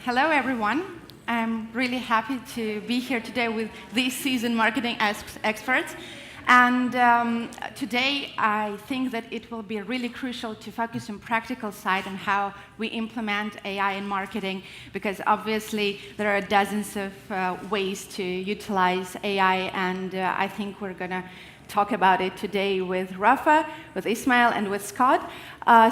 Hello, everyone. I'm really happy to be here today with these seasoned marketing experts. And today, I think that it will be really crucial to focus on practical side and how we implement AI in marketing, because obviously there are dozens of ways to utilize AI, and I think we're going to talk about it today with Rafa, with Ismail, and with Scott.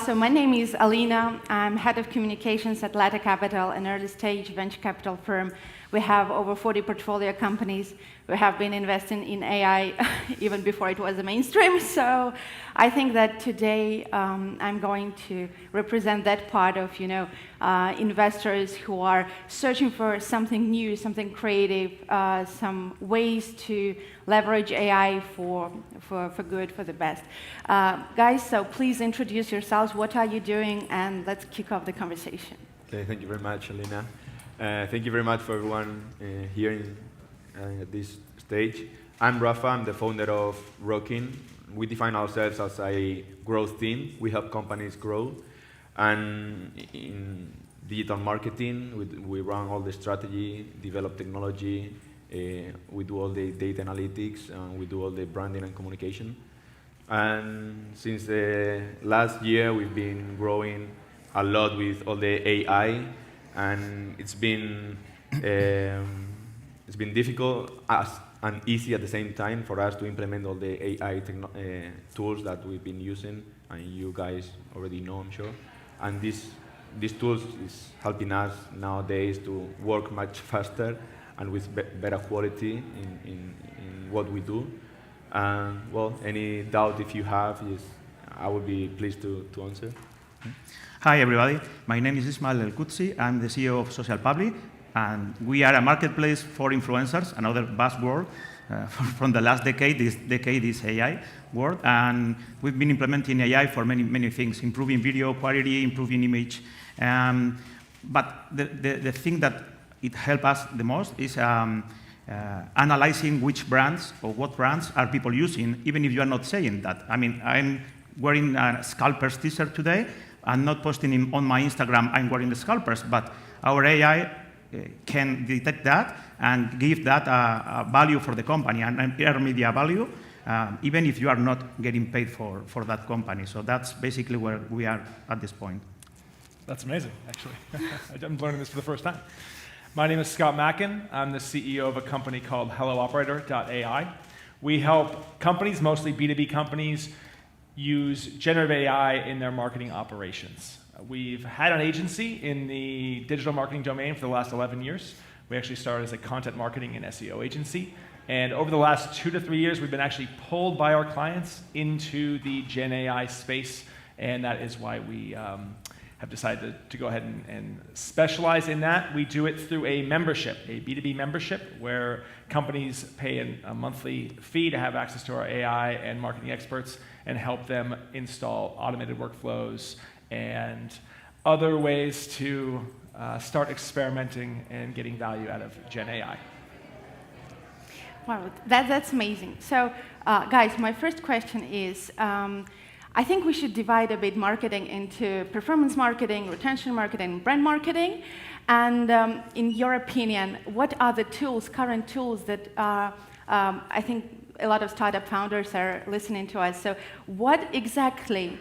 So my name is Alina. I'm head of communications at Lata Capital, an early-stage venture capital firm. We have over 40 portfolio companies. We have been investing in AI even before it was a mainstream. So I think that today I'm going to represent that part of, investors who are searching for something new, something creative, some ways to leverage AI for good, for the best. Guys, so please introduce yourselves. What are you doing? And let's kick off the conversation. Okay, thank you very much, Alina. Thank you very much for everyone here at this stage. I'm Rafa. I'm the founder of Rockin. We define ourselves as a growth team. We help companies grow. And in digital marketing, we run all the strategy, develop technology, we do all the data analytics, and we do all the branding and communication. And since the last year, we've been growing a lot with all the AI, and it's been difficult and easy at the same time for us to implement all the AI tools that we've been using, and you guys already know, I'm sure. And these tools is helping us nowadays to work much faster and with better quality in what we do. Well, any doubt if you have, I would be pleased to answer. Hi, everybody. My name is Ismail El-Qudsi. I'm the CEO of Social Public, and we are a marketplace for influencers, another buzzword from the last decade. This decade is AI word, and we've been implementing AI for many things, improving video quality, improving image. But the thing that it helps us the most is analyzing which brands or what brands are people using, even if you are not saying that. I mean, I'm wearing a Scalpers t-shirt today. I'm not posting on my Instagram I'm wearing the Scalpers, but our AI can detect that and give that a value for the company, and earn media value, even if you are not getting paid for that company. So that's basically where we are at this point. That's amazing, actually. I'm learning this for the first time. My name is Scott Mackin. I'm the CEO of a company called HelloOperator.ai. We help companies, mostly B2B companies, use generative AI in their marketing operations. We've had an agency in the digital marketing domain for the last 11 years. We actually started as a content marketing and SEO agency. And over the last 2 to 3 years, we've been actually pulled by our clients into the Gen AI space. And that is why we have decided to go ahead and specialize in that. We do it through a membership, a B2B membership, where companies pay a monthly fee to have access to our AI and marketing experts and help them install automated workflows and other ways to start experimenting and getting value out of Gen AI. Wow, that's amazing. So, guys, my first question is, I think we should divide a bit marketing into performance marketing, retention marketing, brand marketing. And in your opinion, what are the tools, current tools that I think a lot of startup founders are listening to us. So what exactly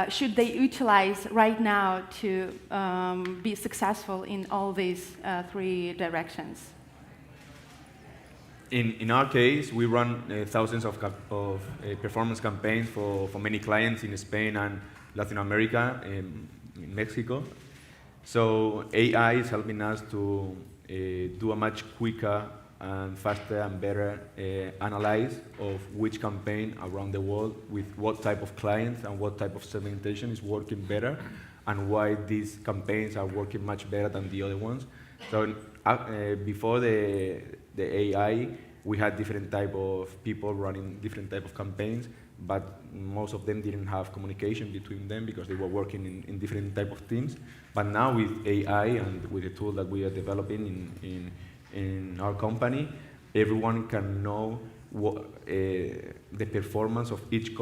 should they utilize right now to be successful in all these 3 directions? In our case, we run thousands of performance campaigns for many clients in Spain and Latin America, in Mexico. So AI is helping us to do a much quicker and faster and better analyze of which campaign around the world with what type of clients and what type of segmentation is working better, and why these campaigns are working much better than the other ones. So before the AI, we had different type of people running different type of campaigns, but most of them didn't have communication between them because they were working in different type of teams. But now with AI and with the tool that we are developing in our company, everyone can know what, the performance of each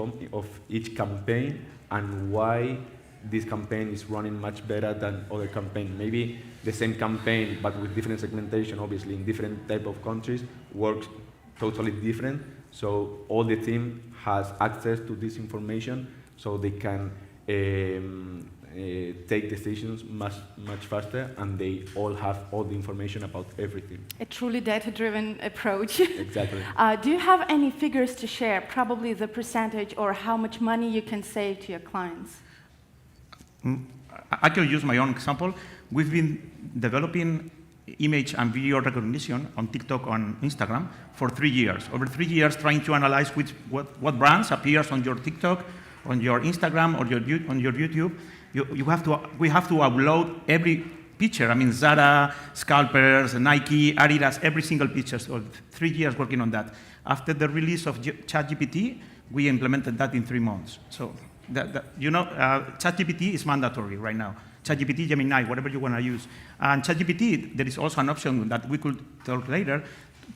campaign and why this campaign is running much better than other campaign. Maybe the same campaign, but with different segmentation, obviously, in different type of countries, works totally different. So all the team has access to this information, so they can take decisions much faster, and they all have all the information about everything. A truly data-driven approach. Exactly. Do you have any figures to share, probably the percentage or how much money you can save to your clients? I can use my own example. We've been developing image and video recognition on TikTok, on Instagram, for 3 years. Over 3 years, trying to analyze what brands appears on your TikTok, on your Instagram, or on your YouTube. We have to upload every picture. I mean, Zara, Scalpers, Nike, Adidas, every single picture. So 3 years working on that. After the release of ChatGPT, we implemented that in 3 months. So ChatGPT is mandatory right now. ChatGPT, Gemini, whatever you want to use. And ChatGPT, there is also an option that we could talk later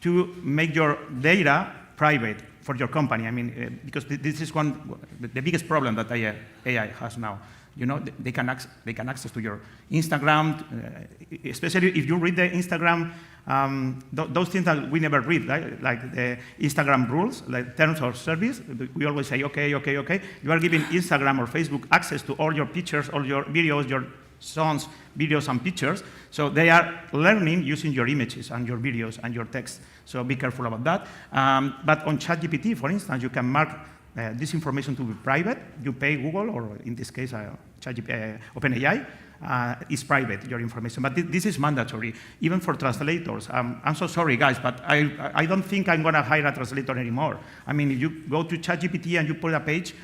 to make your data private for your company. I mean, because this is the biggest problem that AI has now. You know, they can access to your Instagram, especially if you read the Instagram, those things that we never read, right? Like the Instagram rules, like terms of service. We always say, okay, okay, okay. You are giving Instagram or Facebook access to all your pictures, all your videos, your songs, videos, and pictures. So they are learning using your images and your videos and your text. So be careful about that. But on ChatGPT, for instance, you can mark this information to be private. You pay Google, or in this case, OpenAI, is private, your information. But this is mandatory, even for translators. I'm so sorry, guys, but I don't think I'm going to hire a translator anymore. I mean, if you go to ChatGPT and you put a page,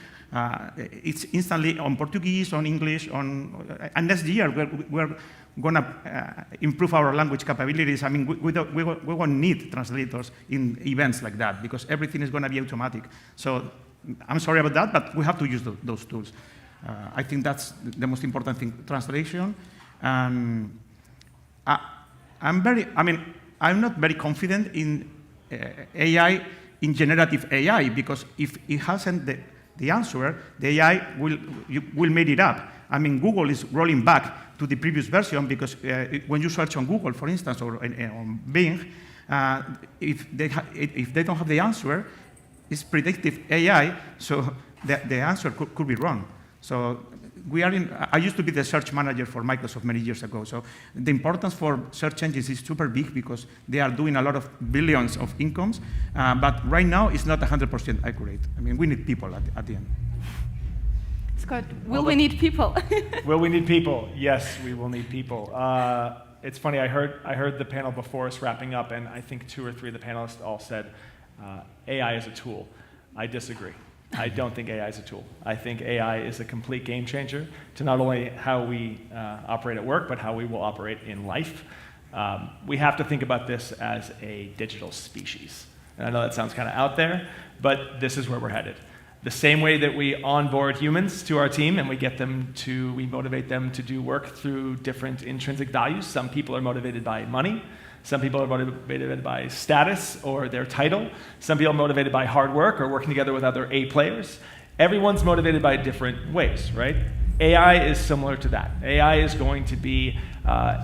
it's instantly on Portuguese, on English, and next year we're going to improve our language capabilities. I mean, we won't need translators in events like that, because everything is going to be automatic. So I'm sorry about that, but we have to use those tools. I think that's the most important thing, translation. I'm not very confident in AI, in generative AI, because if it hasn't the answer, the AI will make it up. I mean, Google is rolling back to the previous version, because when you search on Google, for instance, or on Bing, if they don't have the answer, it's predictive AI, so the answer could be wrong. So I used to be the search manager for Microsoft many years ago. So the importance for search engines is super big, because they are doing a lot of billions of incomes. But right now, it's not 100% accurate. I mean, we need people at the end. Scott, will we need people? Will we need people? Yes, we will need people. It's funny, I heard the panel before us wrapping up, and I think 2 or 3 of the panelists all said, AI is a tool. I disagree. I don't think AI is a tool. I think AI is a complete game changer to not only how we operate at work, but how we will operate in life. We have to think about this as a digital species. And I know that sounds kind of out there, but this is where we're headed. The same way that we onboard humans to our team and we motivate them to do work through different intrinsic values. Some people are motivated by money. Some people are motivated by status or their title. Some people are motivated by hard work or working together with other A players. Everyone's motivated by different ways, right? AI is similar to that. AI is going to be,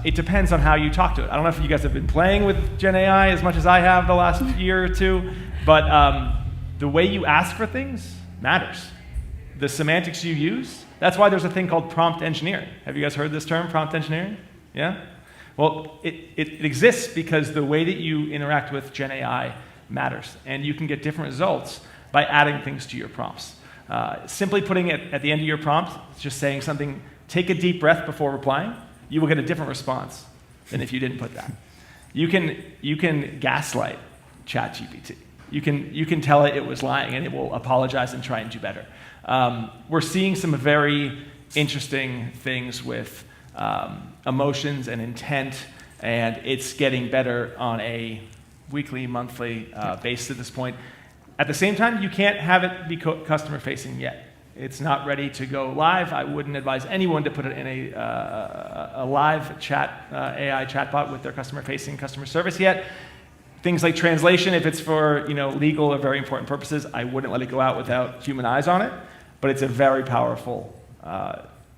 it depends on how you talk to it. I don't know if you guys have been playing with Gen AI as much as I have the last year or 2, but the way you ask for things matters. The semantics you use, that's why there's a thing called prompt engineering. Have you guys heard this term, prompt engineering? Yeah? Well, it exists because the way that you interact with Gen AI matters, and you can get different results by adding things to your prompts. Simply putting it at the end of your prompt, just saying something, take a deep breath before replying, you will get a different response than if you didn't put that. You can gaslight ChatGPT. You can tell it was lying, and it will apologize and try and do better. We're seeing some very interesting things with emotions and intent, and it's getting better on a weekly, monthly basis at this point. At the same time, you can't have it be customer-facing yet. It's not ready to go live. I wouldn't advise anyone to put it in a live chat, AI chatbot with their customer-facing customer service yet. Things like translation, if it's for legal or very important purposes, I wouldn't let it go out without human eyes on it. But it's a very powerful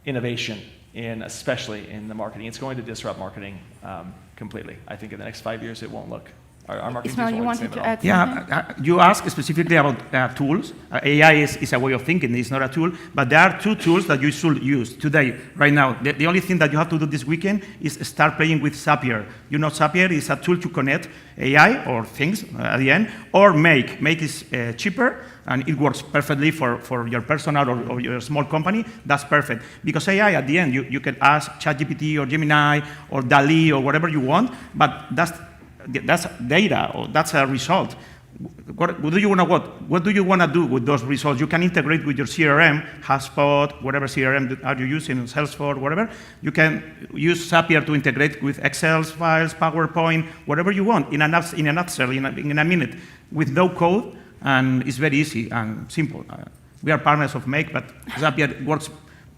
innovation especially in the marketing. It's going to disrupt marketing completely. I think in the next 5 years it won't look. Our marketing Ismail, you won't wanted look to the same at all. add something? Yeah, you asked specifically about tools. AI is a way of thinking, it's not a tool, but there are two tools that you should use today, right now. The only thing that you have to do this weekend is start playing with Zapier. You know, Zapier is a tool to connect AI or things at the end, or Make. Make is cheaper, and it works perfectly for your personal or your small company. That's perfect. Because AI, at the end, you can ask ChatGPT or Gemini or DALL-E or whatever you want, but that's data, or that's a result. What do you want to do with those results? You can integrate with your CRM, HubSpot, whatever CRM are you using, Salesforce, whatever. You can use Zapier to integrate with Excel files, PowerPoint, whatever you want, in a nutshell, in a minute, with no code, and it's very easy and simple. We are partners of Make, but Zapier works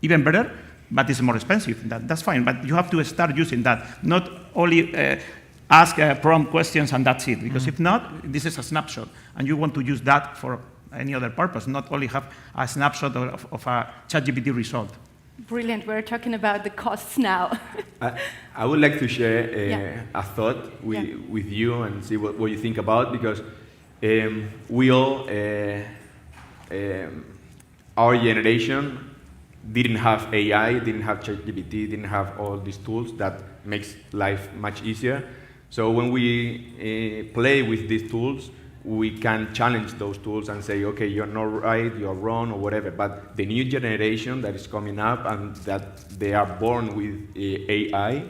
even better, but it's more expensive. That's fine, but you have to start using that, not only ask prompt questions and that's it, because if not, this is a snapshot, and you want to use that for any other purpose, not only have a snapshot of a ChatGPT result. Brilliant. We're talking about the costs now. I would like to share a thought with you and see what you think about, because we all, our generation, didn't have AI, didn't have ChatGPT, didn't have all these tools that makes life much easier. So when we play with these tools, we can challenge those tools and say, okay, you're not right, you're wrong, or whatever. But the new generation that is coming up and that they are born with AI,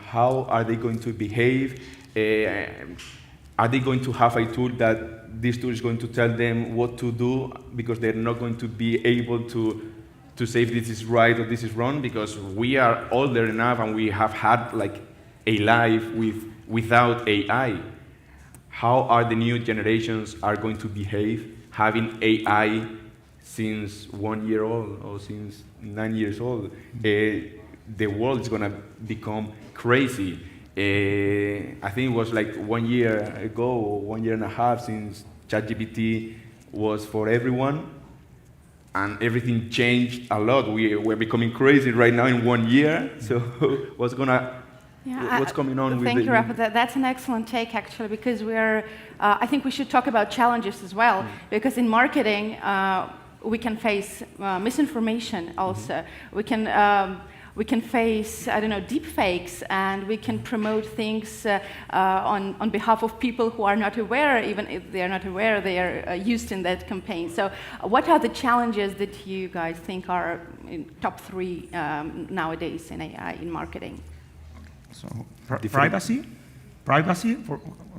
how are they going to behave? Are they going to have a tool that this tool is going to tell them what to do, because they're not going to be able to say if this is right or this is wrong, because we are older enough and we have had like a life without AI. How are the new generations are going to behave having AI since 1 year old or since 9 years old? The world is going to become crazy. I think it was like 1 year ago or 1 year and a half since ChatGPT was for everyone, and everything changed a lot. We're becoming crazy right now in 1 year. So what's coming on with Thank you, Rafa. That's an excellent take, actually, because I think we should talk about challenges as well, because in marketing, we can face misinformation also. We can face, I don't know, deep fakes, and we can promote things on behalf of people who are not aware. Even if they are not aware, they are used in that campaign. So what are the challenges that you guys think are in top 3 nowadays in AI in marketing? So privacy,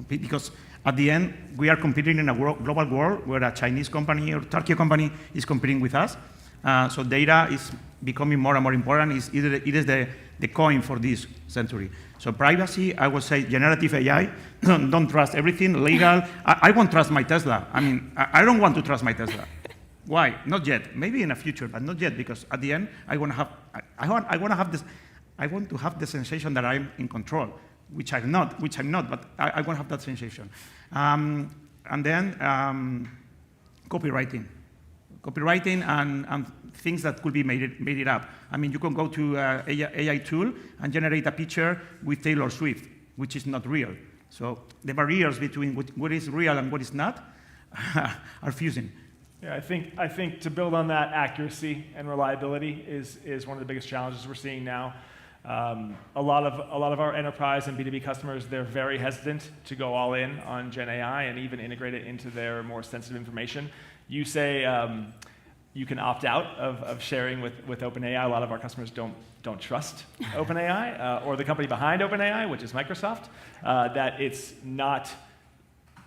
because at the end, we are competing in a global world where a Chinese company or Turkey company is competing with us. So data is becoming more and more important. It is the coin for this century. So privacy, I would say generative AI, don't trust everything, legal. I won't trust my Tesla. I mean, I don't want to trust my Tesla. Why? Not yet. Maybe in the future, but not yet, because at the end, I want to have the sensation that I'm in control, which I'm not, but I want to have that sensation. And then copywriting and things that could be made it up. I mean, you can go to AI tool and generate a picture with Taylor Swift, which is not real. So the barriers between what is real and what is not are fusing. Yeah, I think to build on that, accuracy and reliability is one of the biggest challenges we're seeing now. A lot of our enterprise and B2B customers, they're very hesitant to go all in on Gen AI and even integrate it into their more sensitive information. You say you can opt out of sharing with OpenAI. A lot of our customers don't trust OpenAI or the company behind OpenAI, which is Microsoft, that it's not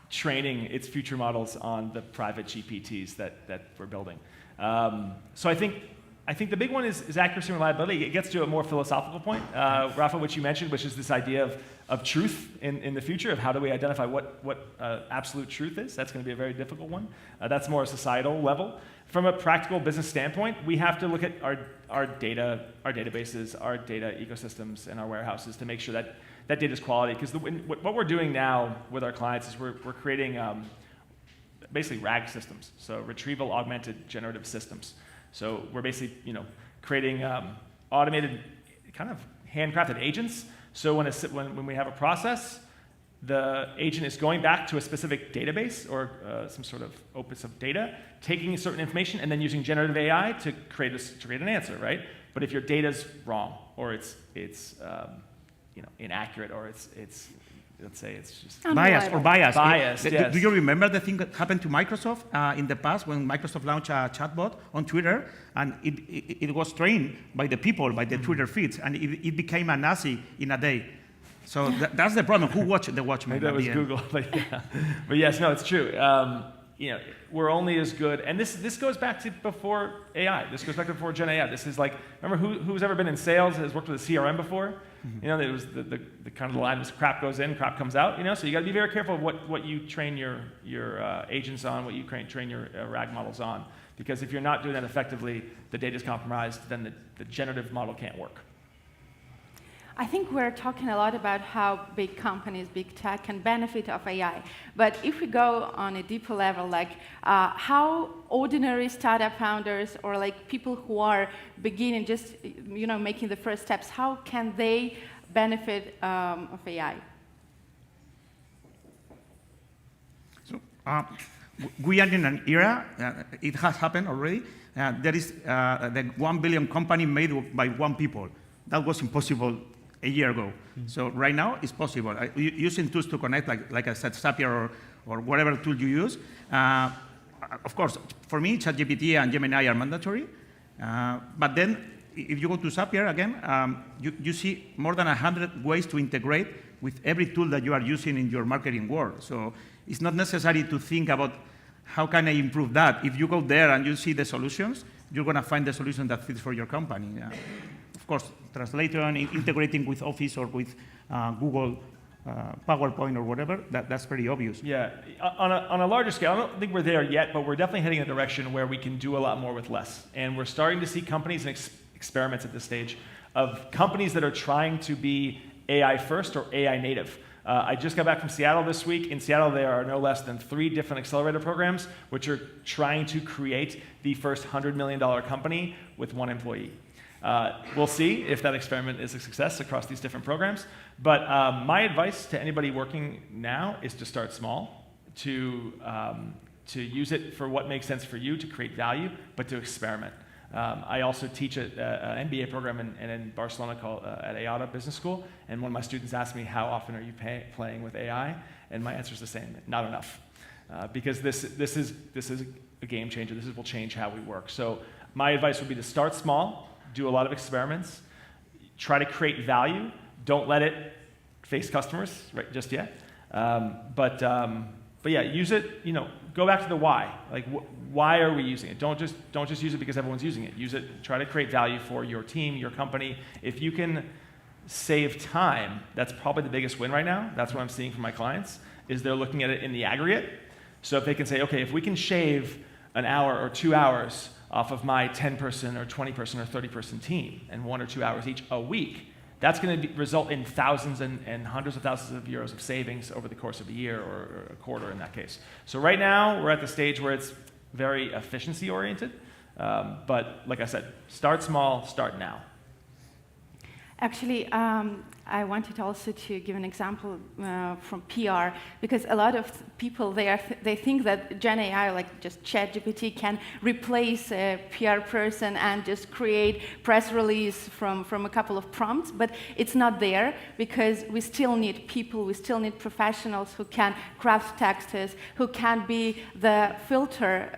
training its future models on the private GPTs that we're building. So I think the big one is accuracy and reliability. It gets to a more philosophical point, Rafa, which you mentioned, which is this idea of truth in the future, of how do we identify what absolute truth is. That's going to be a very difficult one. That's more a societal level. From a practical business standpoint, we have to look at our data, our databases, our data ecosystems, and our warehouses to make sure that data is quality. Because what we're doing now with our clients is we're creating basically RAG systems, so retrieval augmented generative systems. So we're basically creating automated, kind of handcrafted agents. So when we have a process, the agent is going back to a specific database or some sort of opus of data, taking certain information, and then using generative AI to create an answer, right? But if your data's wrong, or it's inaccurate, or it's let's say it's just biased. Biased, yes. Do you remember the thing that happened to Microsoft in the past when Microsoft launched a chatbot on Twitter, and it was trained by the people, by the Twitter feeds, and it became a Nazi in a day. So that's the problem. Who watched the Watchmen? Maybe that was Google, but yeah. But yes, no, it's true. We're only as good, and this goes back to before AI. This goes back to before Gen AI. This is like, remember who's ever been in sales, has worked with a CRM before? Mm-hmm. It was the kind of the line was crap goes in, crap comes out. So you got to be very careful of what you train your agents on, what you train your RAG models on, because if you're not doing that effectively, the data is compromised. Then the generative model can't work. I think we're talking a lot about how big companies, big tech can benefit of AI. But if we go on a deeper level, like how ordinary startup founders or like people who are beginning, just making the first steps, how can they benefit of AI? So we are in an era, it has happened already. There is the 1 billion company made by one people. That was impossible a year ago. Mm-hmm. So right now, it's possible. Using tools to connect, like I said, Zapier or whatever tool you use. Of course, for me, ChatGPT and Gemini are mandatory. But then, if you go to Zapier again, you see more than 100 ways to integrate with every tool that you are using in your marketing world. So it's not necessary to think about how can I improve that. If you go there and you see the solutions, you're going to find the solution that fits for your company. Of course, translation, integrating with Office or with Google PowerPoint or whatever, that's pretty obvious. Yeah, on a larger scale, I don't think we're there yet, but we're definitely heading in a direction where we can do a lot more with less. And we're starting to see companies and experiments at this stage of companies that are trying to be AI first or AI native. I just got back from Seattle this week. In Seattle, there are no less than 3 different accelerator programs which are trying to create the first $100 million company with 1 employee. We'll see if that experiment is a success across these different programs. But my advice to anybody working now is to start small, to use it for what makes sense for you, to create value, but to experiment. I also teach an MBA program in Barcelona called at IATA Business School, and one of my students asked me, how often are you playing with AI? And my answer is the same, not enough. Because this is a game changer. This will change how we work. So my advice would be to start small, do a lot of experiments, try to create value. Don't let it face customers right just yet. But yeah, use it. Go back to the why. Like, why are we using it? Don't just use it because everyone's using it. Use it. Try to create value for your team, your company. If you can save time, that's probably the biggest win right now. That's what I'm seeing from my clients. Is they're looking at it in the aggregate. So if they can say, okay, if we can shave an hour or 2 hours off of my 10-person or 20-person or 30-person team, and 1 or 2 hours each a week, that's going to result in thousands and hundreds of thousands of euros of savings over the course of a year or a quarter in that case. So right now, we're at the stage where it's very efficiency-oriented. But like I said, start small, start now. Actually, I wanted also to give an example from PR, because a lot of people, they think that Gen AI, like just ChatGPT, can replace a PR person and just create press release from a couple of prompts, but it's not there, because we still need people, we still need professionals who can craft texts, who can be the filter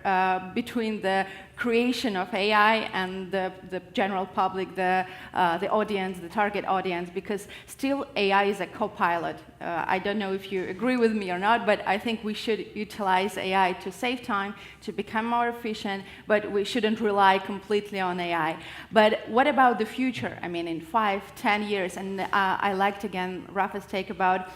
between the creation of AI and the general public, the audience, the target audience, because still AI is a co-pilot. I don't know if you agree with me or not, but I think we should utilize AI to save time, to become more efficient, but we shouldn't rely completely on AI. But what about the future? I mean, in 5, 10 years, and I liked, again, Rafa's take about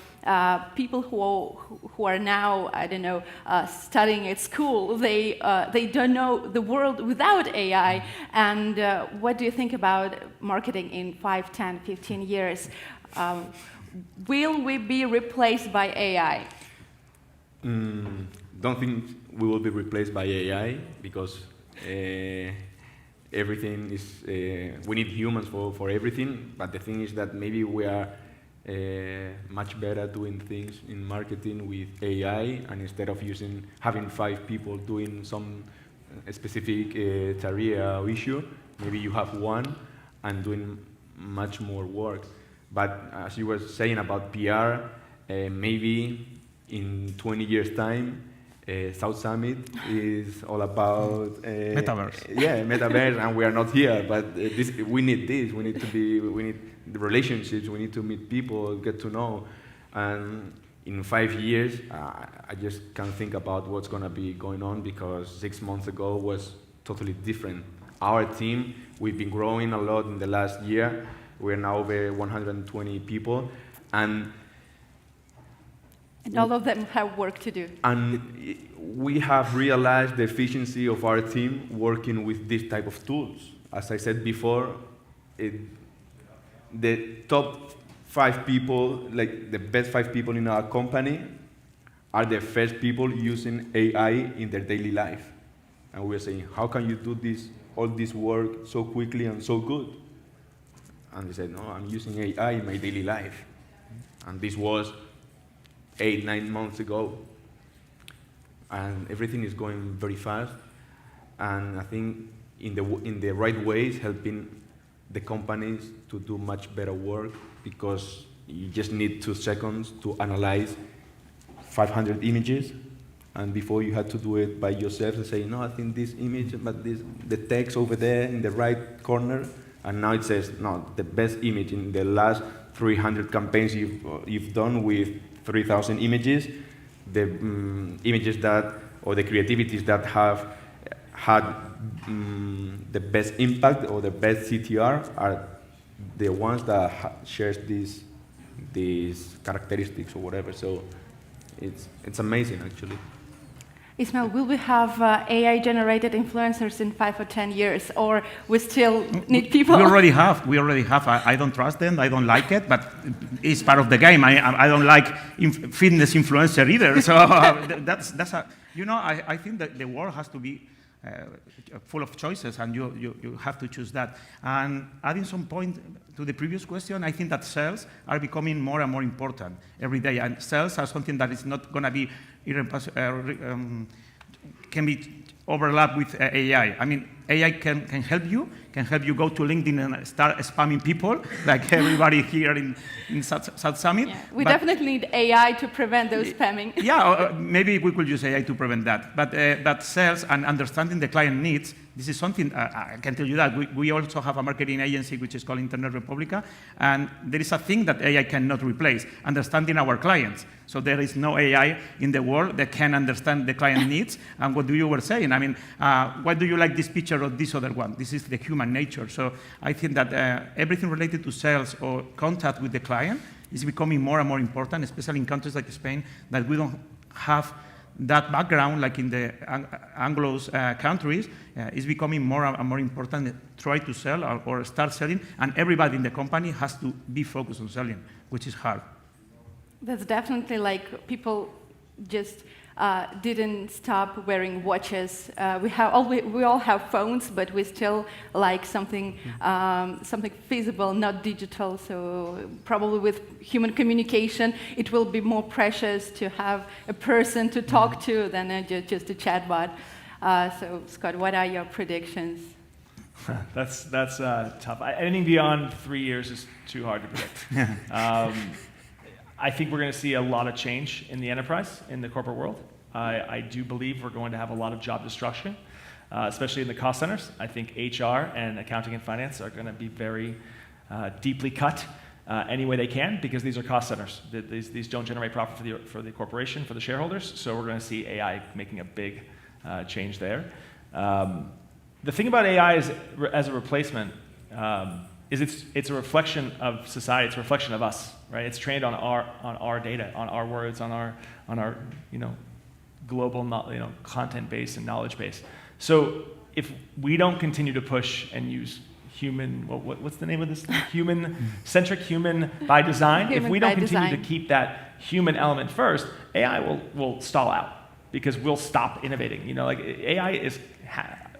people who are now, I don't know, studying at school, they don't know the world without AI. And what do you think about marketing in 5, 10, 15 years? Will we be replaced by AI? Don't think we will be replaced by AI, because everything is, we need humans for everything, but the thing is that maybe we are much better doing things in marketing with AI, and instead of having 5 people doing some specific area or issue, maybe you have one and doing much more work. But as you were saying about PR, maybe in 20 years' time, South Summit is all about metaverse. Yeah, metaverse, and we are not here. But we need this. We need the relationships. We need to meet people, get to know. And in 5 years, I just can't think about what's going to be going on, because 6 months ago was totally different. Our team, we've been growing a lot in the last year. We're now over 120 people, and all of them have work to do. And we have realized the efficiency of our team working with this type of tools. As I said before, the top 5 people, like the best 5 people in our company, are the first people using AI in their daily life. And we're saying, how can you do all this work so quickly and so good? And they said, no, I'm using AI in my daily life. And this was 8-9 months ago. And everything is going very fast. And I think in the right ways, helping the companies to do much better work, because you just need 2 seconds to analyze 500 images. And before you had to do it by yourself and say, no, I think this image, but the text over there in the right corner. And now it says, no, the best image in the last 300 campaigns you've done with 3,000 images, the images that, or the creativities that have had the best impact or the best CTR are the ones that shares these characteristics or whatever. So it's amazing, actually. Ismael, will we have AI-generated influencers in 5 or 10 years, or we still need people? We already have. I don't trust them. I don't like it, but it's part of the game. I don't like fitness influencer either. So I think that the world has to be full of choices, and you have to choose that. And adding some point to the previous question, I think that sales are becoming more and more important every day, and sales are something that is not going to be can be overlapped with AI. I mean, AI can help you go to LinkedIn and start spamming people, like everybody here in South Summit. Yeah, we definitely need AI to prevent those spamming. Yeah, maybe we could use AI to prevent that. But sales and understanding the client needs, this is something, I can tell you that. We also have a marketing agency which is called Internet Republica, and there is a thing that AI cannot replace, understanding our clients. So there is no AI in the world that can understand the client needs. And what you were saying, I mean, why do you like this picture or this other one? This is the human nature. So I think that everything related to sales or contact with the client is becoming more and more important, especially in countries like Spain, that we don't have that background like in the Anglo countries. Is becoming more and more important to try to sell or start selling, and everybody in the company has to be focused on selling, which is hard. That's definitely like people just didn't stop wearing watches. We all have phones, but we still like something feasible, not digital. So probably with human communication, it will be more precious to have a person to talk to than just a chatbot. So Scott, what are your predictions? That's tough. Anything beyond 3 years is too hard to predict. I think we're going to see a lot of change in the enterprise, in the corporate world. I do believe we're going to have a lot of job destruction, especially in the cost centers. I think HR and accounting and finance are going to be very deeply cut any way they can, because these are cost centers. These don't generate profit for the corporation, for the shareholders. So we're going to see AI making a big change there. The thing about AI as a replacement is it's a reflection of society. It's a reflection of us, right? It's trained on our data, on our words, on our global content base and knowledge base. So if we don't continue to push and use human, what's the name of this thing? Human-centric, human by design. If we don't continue to keep that human element first, AI will stall out, because we'll stop innovating. Like AI is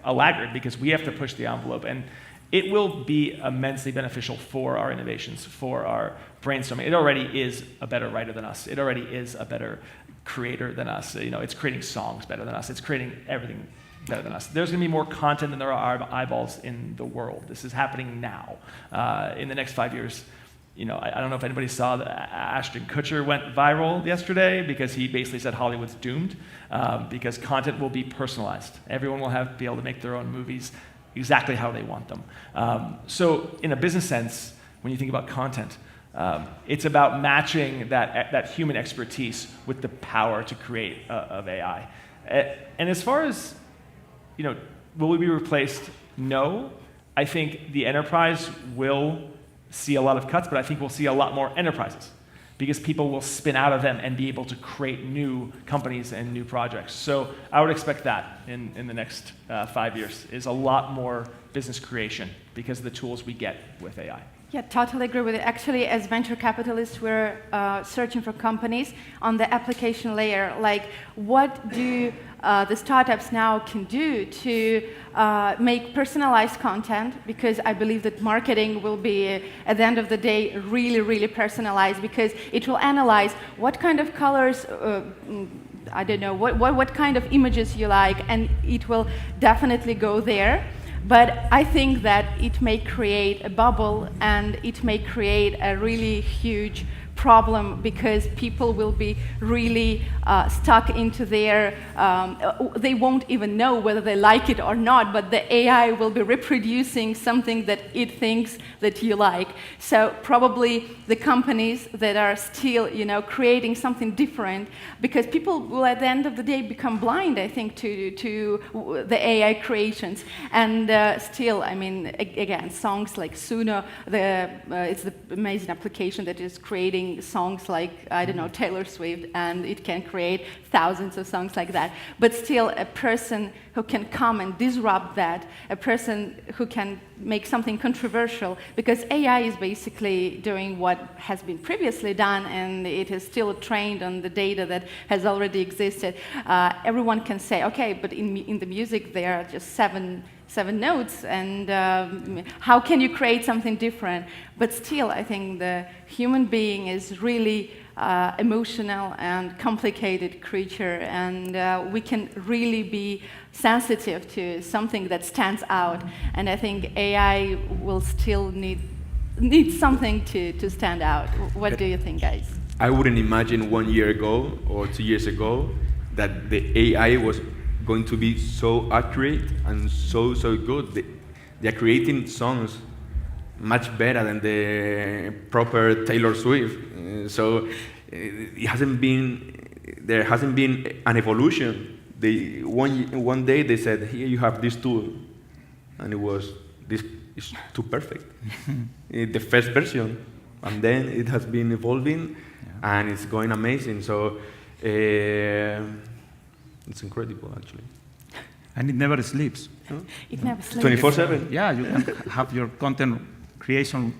a laggard because we have to push the envelope. And it will be immensely beneficial for our innovations, for our brainstorming. It already is a better writer than us. It already is a better creator than us. It's creating songs better than us. It's creating everything better than us. There's going to be more content than there are eyeballs in the world. This is happening now. In the next 5 years, I don't know if anybody saw that Ashton Kutcher went viral yesterday because he basically said Hollywood's doomed because content will be personalized. Everyone will be able to make their own movies exactly how they want them. So in a business sense, when you think about content, it's about matching that human expertise with the power to create of AI. And as far as, will we be replaced? No. I think the enterprise will see a lot of cuts, but I think we'll see a lot more enterprises because people will spin out of them and be able to create new companies and new projects. So I would expect that in the next 5 years is a lot more business creation because of the tools we get with AI. Yeah, totally agree with it. Actually, as venture capitalists, we're searching for companies on the application layer. Like, what do the startups now can do to make personalized content? Because I believe that marketing will be, at the end of the day, really, really personalized because it will analyze what kind of colors, I don't know, what kind of images you like, and it will definitely go there. But I think that it may create a bubble and it may create a really huge problem because people will be really stuck into their, they won't even know whether they like it or not, but the AI will be reproducing something that it thinks that you like. So probably the companies that are still, creating something different, because people will at the end of the day become blind, I think, to the AI creations. And still, I mean, again, songs like Suno, it's the amazing application that is creating songs like, I don't know, Taylor Swift, and it can create thousands of songs like that. But still, a person who can come and disrupt that, a person who can make something controversial, because AI is basically doing what has been previously done, and it is still trained on the data that has already existed. Everyone can say, okay, but in the music there are just seven notes, and how can you create something different? But still, I think the human being is really emotional and complicated creature, and we can really be sensitive to something that stands out. And I think AI will still need something to stand out. What do you think, guys? I wouldn't imagine 1 year ago or 2 years ago that the AI was going to be so accurate and so good. They are creating songs much better than the proper Taylor Swift. So there hasn't been an evolution. One day they said, here you have this tool, and this is too perfect. The first version, and then it has been evolving, and it's going amazing. So. It's incredible, actually. And it never sleeps. Huh? It never sleeps. 24/7. Yeah, you can have your content creation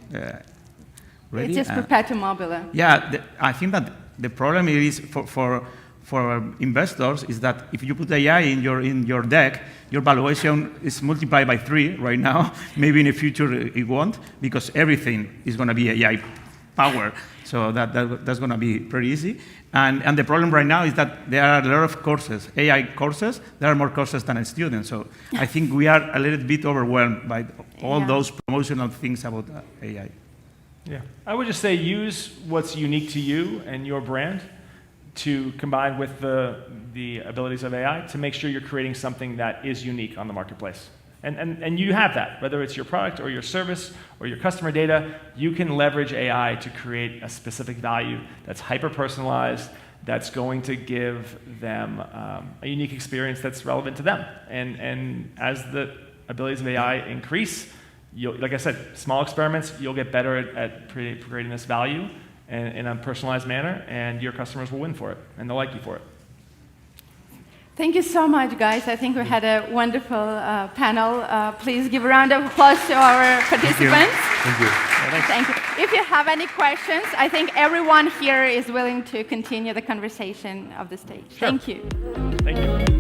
ready. It's just perpetuum mobile. Yeah, I think that the problem is for investors is that if you put AI in your deck, your valuation is multiplied by 3 right now. Maybe in the future it won't, because everything is going to be AI power. So that's going to be pretty easy. And the problem right now is that there are a lot of courses, AI courses. There are more courses than students. So I think we are a little bit overwhelmed by all those promotional things about AI. Yeah, I would just say use what's unique to you and your brand to combine with the abilities of AI to make sure you're creating something that is unique on the marketplace. And you have that, whether it's your product or your service or your customer data, you can leverage AI to create a specific value that's hyper-personalized, that's going to give them a unique experience that's relevant to them. And as the abilities of AI increase, like I said, small experiments, you'll get better at creating this value in a personalized manner, and your customers will win for it, and they'll like you for it. Thank you so much, guys. I think we had a wonderful panel. Please give a round of applause to our participants. Thank you. Thank you. If you have any questions, I think everyone here is willing to continue the conversation of the stage. Sure. Thank you. Thank you.